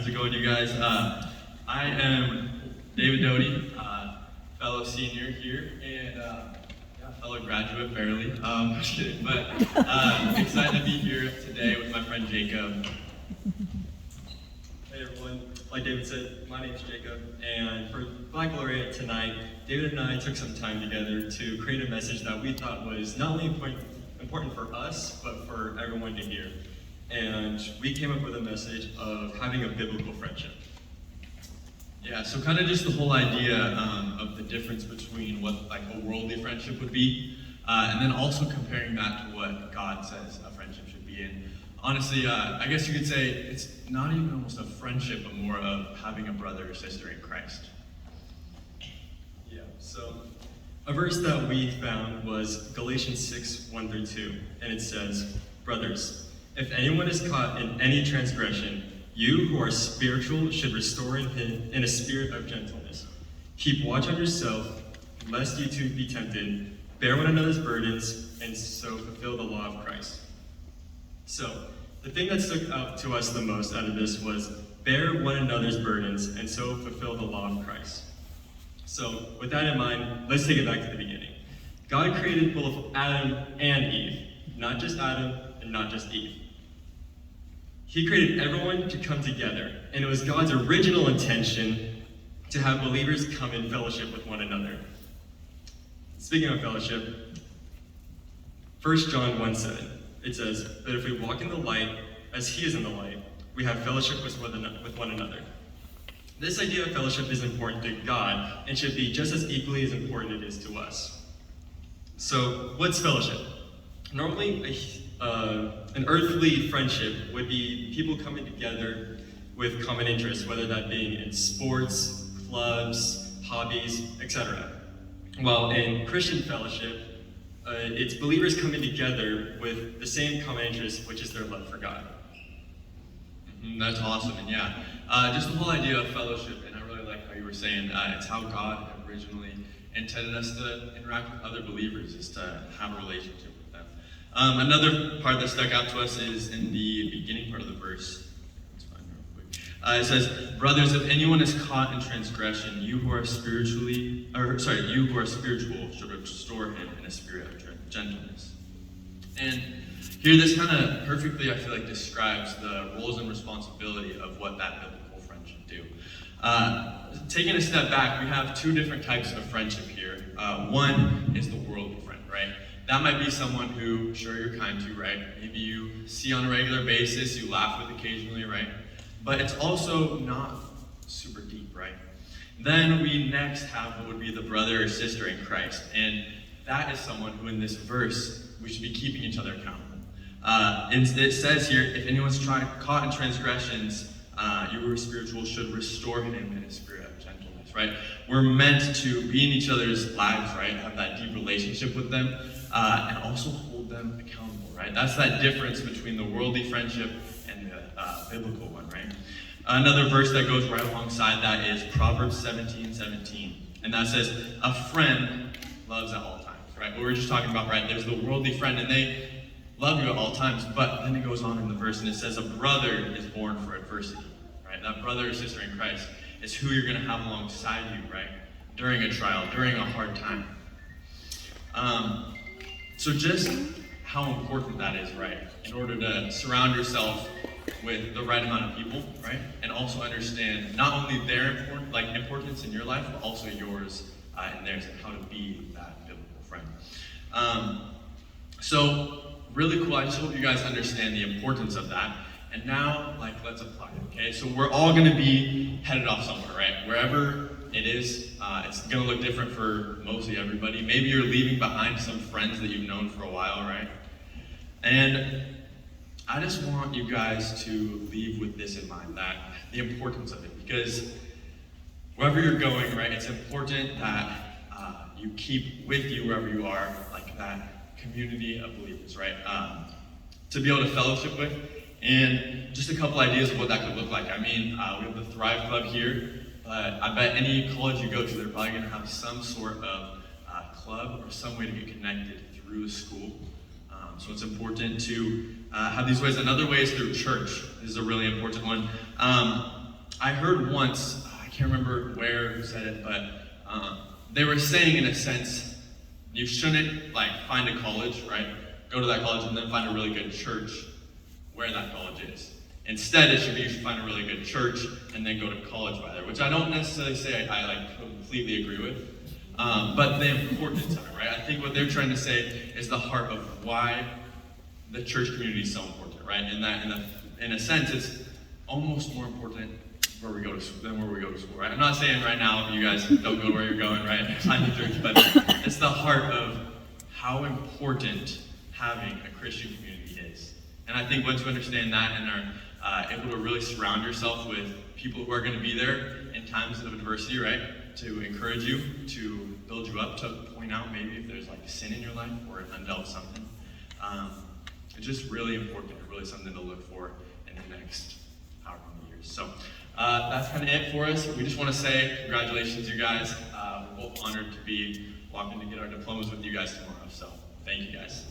How's it going, you guys? I am David Doty, fellow senior here, and fellow graduate, barely. Just kidding, but excited to be here today with my friend Jacob. Hey everyone, like David said, my name is Jacob, and for Baccalaureate tonight, David and I took some time together to create a message that we thought was not only important for us, but for everyone to hear. And we came up with a message of having a biblical friendship. Yeah, so kind of just the whole idea of the difference between what like a worldly friendship would be, and then also comparing that to what God says a friendship should be. And honestly, I guess you could say it's not even almost a friendship, but more of having a brother or sister in Christ. Yeah, so a verse that we found was Galatians 6:1-2, and it says, "Brothers, if anyone is caught in any transgression, you who are spiritual should restore him in a spirit of gentleness. Keep watch on yourself, lest you too be tempted. Bear one another's burdens, and so fulfill the law of Christ." So, the thing that stuck out to us the most out of this was, bear one another's burdens, and so fulfill the law of Christ. So, with that in mind, let's take it back to the beginning. God created both Adam and Eve, not just Adam and not just Eve. He created everyone to come together, and it was God's original intention to have believers come in fellowship with one another. Speaking of fellowship, 1 John 1:7, it says, "But if we walk in the light, as he is in the light, we have fellowship with one another." This idea of fellowship is important to God, and should be just as equally as important it is to us. So, what's fellowship? Normally, an earthly friendship would be people coming together with common interests, whether that being in sports, clubs, hobbies, etc. While in Christian fellowship, it's believers coming together with the same common interest, which is their love for God. That's awesome, and yeah, just the whole idea of fellowship, and I really like how you were saying it's how God originally intended us to interact with other believers, is to have a relationship with them. Another part that stuck out to us is in the beginning part of the verse. Let's find it real quick. It says, "Brothers, if anyone is caught in transgression, you who are spiritual should restore him in a spirit of gentleness." And here, this kind of perfectly, I feel like, describes the roles and responsibility of what that biblical friend should do. Taking a step back, we have two different types of friendship here. One is the worldly friend, right? That might be someone who, sure, you're kind to, right? Maybe you see on a regular basis, you laugh with occasionally, right? But it's also not super deep, right? Then we next have what would be the brother or sister in Christ. And that is someone who, in this verse, we should be keeping each other accountable. It says here, if anyone's caught in transgressions, you who are spiritual should restore him in a spirit of gentleness, right? We're meant to be in each other's lives, right? Have that deep relationship with them, and also hold them accountable, right? That's that difference between the worldly friendship and the biblical one, right? Another verse that goes right alongside that is Proverbs 17:17, and that says, "A friend loves at all times," right? What we were just talking about, right? There's the worldly friend, and they love you at all times, but then it goes on in the verse, and it says, "A brother is born for adversity," right? That brother or sister in Christ is who you're going to have alongside you, right? During a trial, during a hard time. So just how important that is, right? In order to surround yourself with the right amount of people, right? And also understand not only their importance in your life, but also yours and theirs, and how to be that biblical friend. So really cool. I just hope you guys understand the importance of that. And now, let's apply it, okay? So we're all going to be headed off somewhere, right? Wherever it is, it's going to look different for mostly everybody. Maybe you're leaving behind some friends that you've known for a while, right? And I just want you guys to leave with this in mind, that the importance of it, because wherever you're going, right, it's important that you keep with you wherever you are, like that community of believers, right? To be able to fellowship with. And just a couple ideas of what that could look like. I mean, we have the Thrive Club here, but I bet any college you go to, they're probably going to have some sort of club or some way to get connected through the school. So it's important to have these ways. Another way is through church. This is a really important one. I heard once, I can't remember where who said it, but they were saying in a sense, you shouldn't like find a college, right? Go to that college and then find a really good church where that college is. Instead, it should be you should find a really good church and then go to college by there, which I don't necessarily say I like completely agree with. But the importance of it, right? I think what they're trying to say is the heart of why the church community is so important, right? And that, in a sense, it's almost more important where we go to school than where we go to school, right? I'm not saying right now you guys don't go where you're going, right? Find a church, but it's the heart of how important having a Christian community is. And I think once you understand that and are able to really surround yourself with people who are going to be there in times of adversity, right? To encourage you, to build you up, to point out maybe if there's like sin in your life or an undealt something. It's just really important, really something to look for in the next however many years. So that's kind of it for us. We just want to say congratulations, you guys. We're both honored to be walking to get our diplomas with you guys tomorrow. So thank you guys.